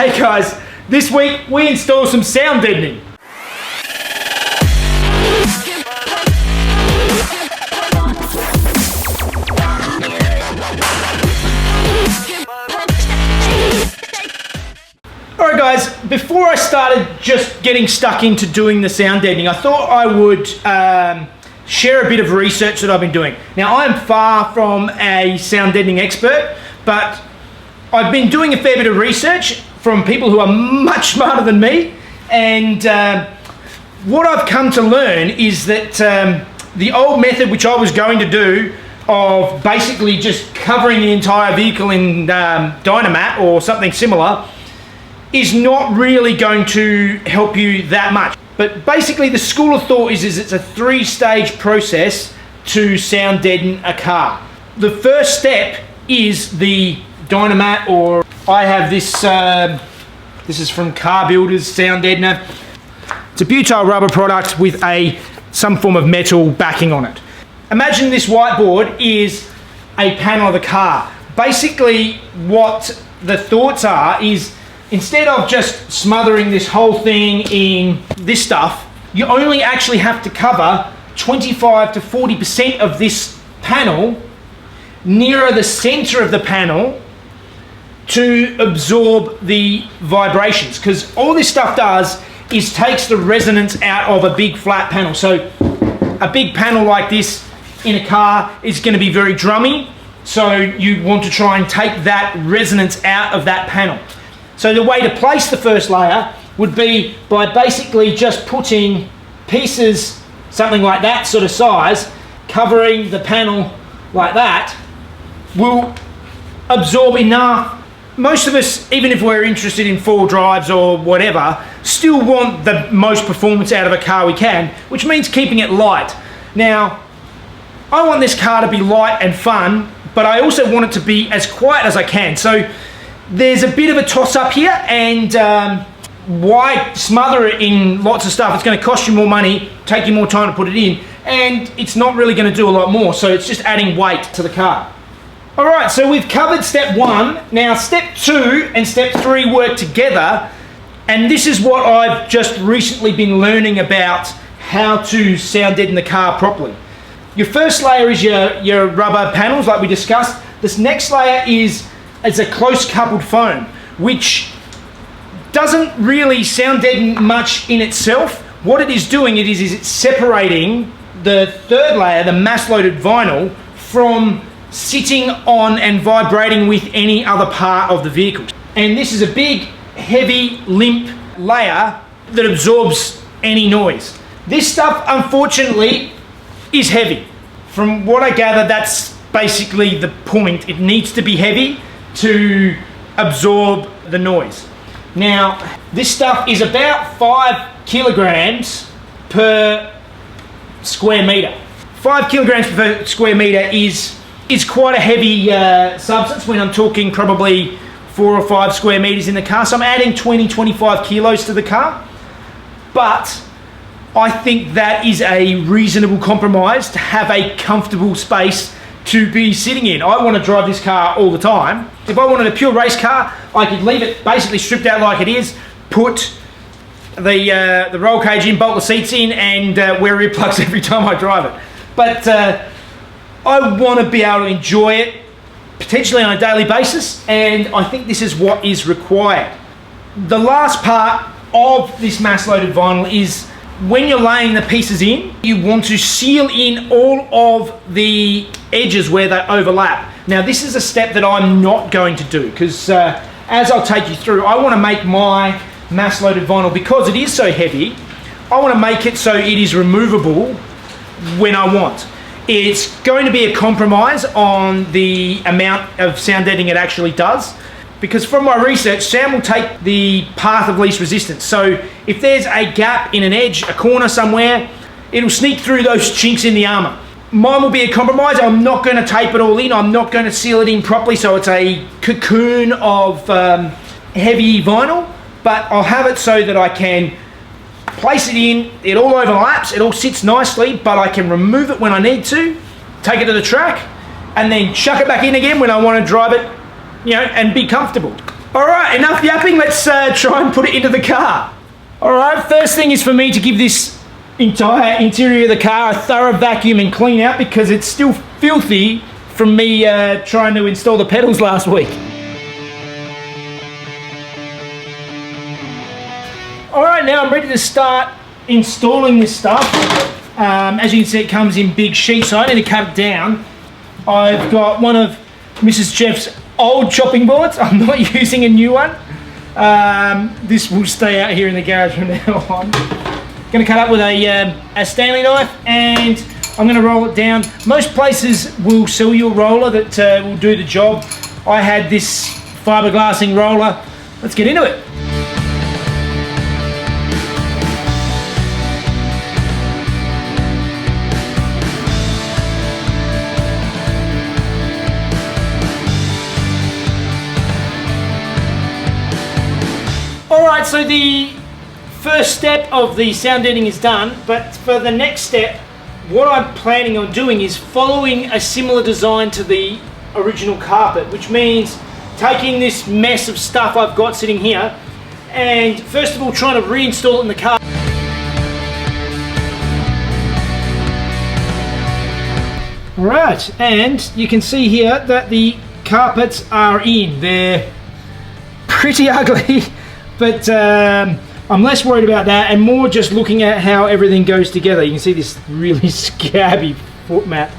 Hey guys, this week we install some sound deadening. Alright guys, before I started just getting stuck into doing the sound deadening, I thought I would share a bit of research that I've been doing. Now, I am far from a sound deadening expert, but I've been doing a fair bit of research from people who are much smarter than me, and what I've come to learn is that the old method which I was going to do of basically just covering the entire vehicle in Dynamat or something similar is not really going to help you that much. But basically the school of thought is it's a three-stage process to sound deaden a car. The first step is the Dynamat, or I have this, this is from Car Builders Sound Deadener. It's a butyl rubber product with some form of metal backing on it. Imagine this whiteboard is a panel of the car. Basically what the thoughts are is, instead of just smothering this whole thing in this stuff, you only actually have to cover 25 to 40% of this panel nearer the center of the panel to absorb the vibrations, because all this stuff does is takes the resonance out of a big flat panel. So a big panel like this in a car is going to be very drummy, so you want to try and take that resonance out of that panel. So the way to place the first layer would be by basically just putting pieces, something like that sort of size, covering the panel like that, will absorb enough. Most of us, even if we're interested in four drives or whatever, still want the most performance out of a car we can, which means keeping it light. Now, I want this car to be light and fun, but I also want it to be as quiet as I can. So there's a bit of a toss-up here, and why smother it in lots of stuff? It's going to cost you more money, take you more time to put it in, and it's not really going to do a lot more, so it's just adding weight to the car. Alright, so we've covered step one. Now step two and step three work together, and this is what I've just recently been learning about how to sound deaden the car properly. Your first layer is your rubber panels like we discussed. This next layer is a close coupled foam, which doesn't really sound deaden much in itself. What it is doing is it's separating the third layer, the mass loaded vinyl, from sitting on and vibrating with any other part of the vehicle. And this is a big, heavy, limp layer that absorbs any noise. This stuff, unfortunately, is heavy. From what I gather, that's basically the point. It needs to be heavy to absorb the noise. Now, this stuff is about 5 kilograms per square meter. 5 kilograms per square meter is quite a heavy substance when I'm talking probably 4 or 5 square meters in the car. So I'm adding 20-25 kilos to the car, but I think that is a reasonable compromise to have a comfortable space to be sitting in. I want to drive this car all the time. If I wanted a pure race car, I could leave it basically stripped out like it is, put the roll cage in, bolt the seats in, and wear earplugs every time I drive it. But I want to be able to enjoy it, potentially on a daily basis, and I think this is what is required. The last part of this mass loaded vinyl is when you're laying the pieces in, you want to seal in all of the edges where they overlap. Now this is a step that I'm not going to do, because as I'll take you through, I want to make my mass loaded vinyl, because it is so heavy, I want to make it so it is removable when I want. It's going to be a compromise on the amount of sound deadening it actually does, because from my research, sound will take the path of least resistance. So if there's a gap in an edge, a corner somewhere, it'll sneak through those chinks in the armour. Mine will be a compromise. I'm not going to tape it all in. I'm not going to seal it in properly, so it's a cocoon of heavy vinyl, but I'll have it so that I can place it in, it all overlaps, it all sits nicely, but I can remove it when I need to, take it to the track, and then chuck it back in again when I want to drive it, you know, and be comfortable. All right, enough yapping. Let's try and put it into the car. All right, first thing is for me to give this entire interior of the car a thorough vacuum and clean out because it's still filthy from me trying to install the pedals last week. All right, now I'm ready to start installing this stuff. As you can see, it comes in big sheets, so I need to cut it down. I've got one of Mrs. Jeff's old chopping boards. I'm not using a new one. This will stay out here in the garage from now on. Going to cut up with a Stanley knife, and I'm going to roll it down. Most places will sell you a roller that will do the job. I had this fiberglassing roller. Let's get into it. Alright, so the first step of the sound deadening is done, but for the next step, what I'm planning on doing is following a similar design to the original carpet, which means taking this mess of stuff I've got sitting here and first of all trying to reinstall it in the car. Right, and you can see here that the carpets are in. They're pretty ugly. But I'm less worried about that and more just looking at how everything goes together. You can see this really scabby foot mat.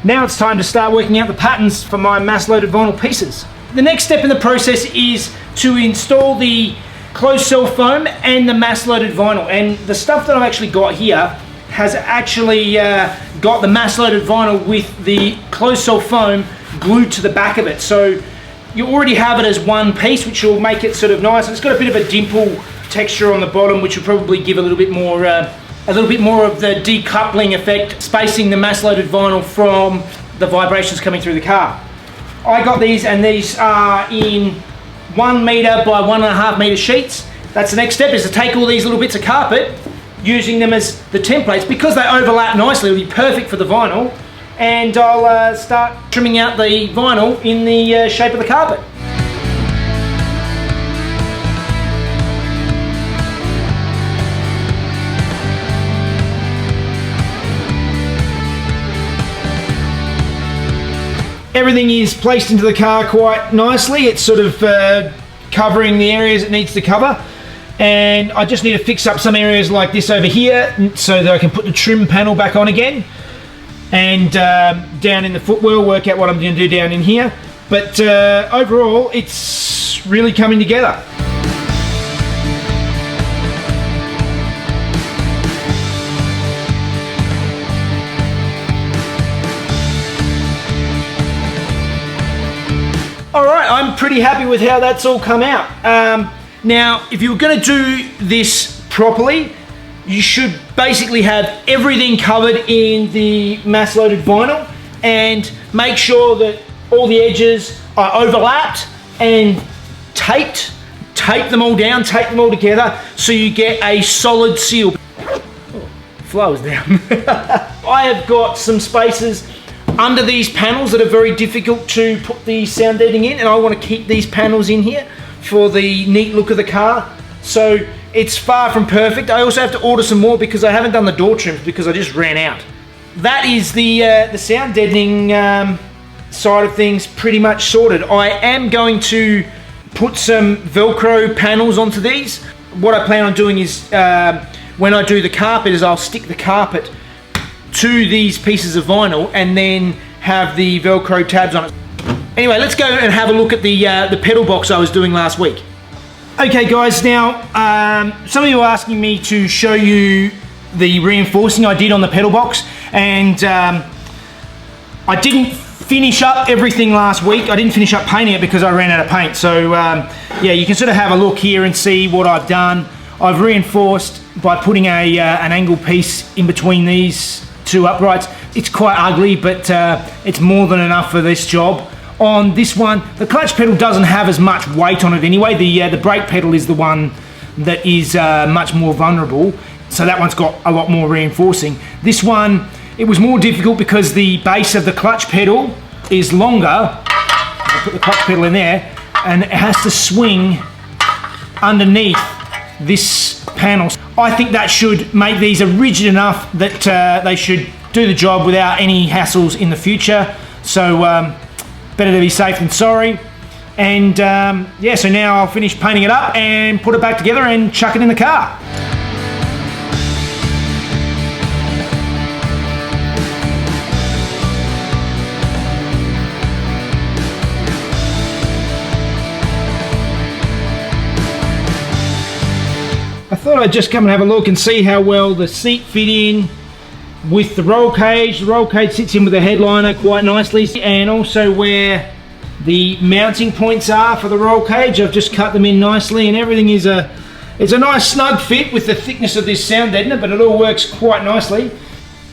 Now it's time to start working out the patterns for my mass-loaded vinyl pieces. The next step in the process is to install the closed cell foam and the mass-loaded vinyl. And the stuff that I've actually got here has actually got the mass-loaded vinyl with the closed cell foam glued to the back of it. So you already have it as one piece, which will make it sort of nice. It's got a bit of a dimple texture on the bottom, which will probably give a little bit more of the decoupling effect, spacing the mass-loaded vinyl from the vibrations coming through the car. I got these, and these are in 1 meter by 1.5 meter sheets. That's the next step, is to take all these little bits of carpet, using them as the templates. Because they overlap nicely, it'll be perfect for the vinyl. And I'll start trimming out the vinyl in the shape of the carpet. Everything is placed into the car quite nicely. It's sort of covering the areas it needs to cover. And I just need to fix up some areas like this over here so that I can put the trim panel back on again. And down in the footwell, work out what I'm going to do down in here. But overall, it's really coming together. Alright, I'm pretty happy with how that's all come out. Now, if you were going to do this properly, you should basically have everything covered in the mass-loaded vinyl and make sure that all the edges are overlapped and taped. Tape them all down, tape them all together so you get a solid seal. Oh, flows down. I have got some spaces under these panels that are very difficult to put the sound deadening in, and I want to keep these panels in here for the neat look of the car. So it's far from perfect. I also have to order some more because I haven't done the door trims because I just ran out. That is the sound deadening side of things pretty much sorted. I am going to put some Velcro panels onto these. What I plan on doing is when I do the carpet is I'll stick the carpet to these pieces of vinyl and then have the Velcro tabs on it. Anyway, let's go and have a look at the pedal box I was doing last week. Okay guys, now some of you are asking me to show you the reinforcing I did on the pedal box, and I didn't finish up everything last week. I didn't finish up painting it because I ran out of paint. So yeah, you can sort of have a look here and see what I've done. I've reinforced by putting an angle piece in between these two uprights. It's quite ugly, but it's more than enough for this job. On this one, the clutch pedal doesn't have as much weight on it anyway. The brake pedal is the one that is much more vulnerable, so that one's got a lot more reinforcing. This one, it was more difficult because the base of the clutch pedal is longer. I'll put the clutch pedal in there, and it has to swing underneath this panel. I think that should make these rigid enough that they should do the job without any hassles in the future. So better to be safe than sorry. And yeah, so now I'll finish painting it up and put it back together and chuck it in the car. I thought I'd just come and have a look and see how well the seat fit in with the roll cage. The roll cage sits in with the headliner quite nicely, and also where the mounting points are for the roll cage. I've just cut them in nicely, and everything is it's a nice snug fit with the thickness of this sound deadener, but it all works quite nicely.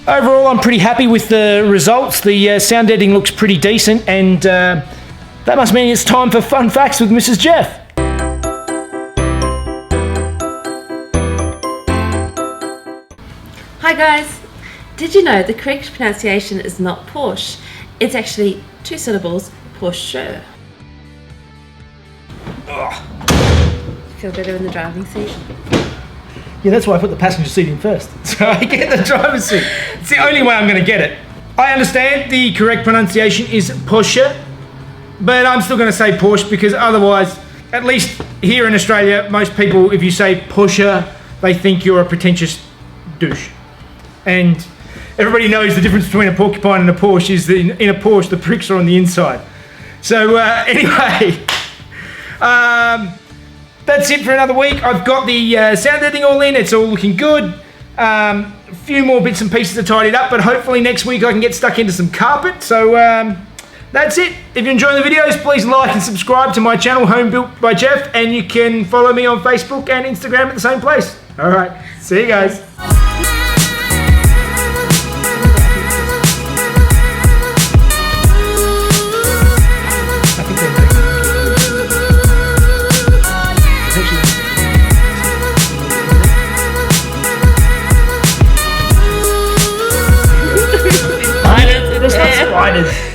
Overall, I'm pretty happy with the results. The sound deadening looks pretty decent, and that must mean it's time for fun facts with Mrs. Jeff. Hi guys! Did you know the correct pronunciation is not Porsche? It's actually 2 syllables, Porsche. Feel better in the driving seat? Yeah, that's why I put the passenger seat in first. So I get the driver's seat. It's the only way I'm going to get it. I understand the correct pronunciation is Porsche, but I'm still going to say Porsche because otherwise, at least here in Australia, most people, if you say Porsche, they think you're a pretentious douche. And everybody knows the difference between a porcupine and a Porsche is that in a Porsche, the bricks are on the inside. So anyway, that's it for another week. I've got the sound editing all in. It's all looking good. A few more bits and pieces to tidy it up, but hopefully next week I can get stuck into some carpet. So that's it. If you're enjoying the videos, please like and subscribe to my channel, Home Built by Jeff, and you can follow me on Facebook and Instagram at the same place. All right, see you guys. Spiders.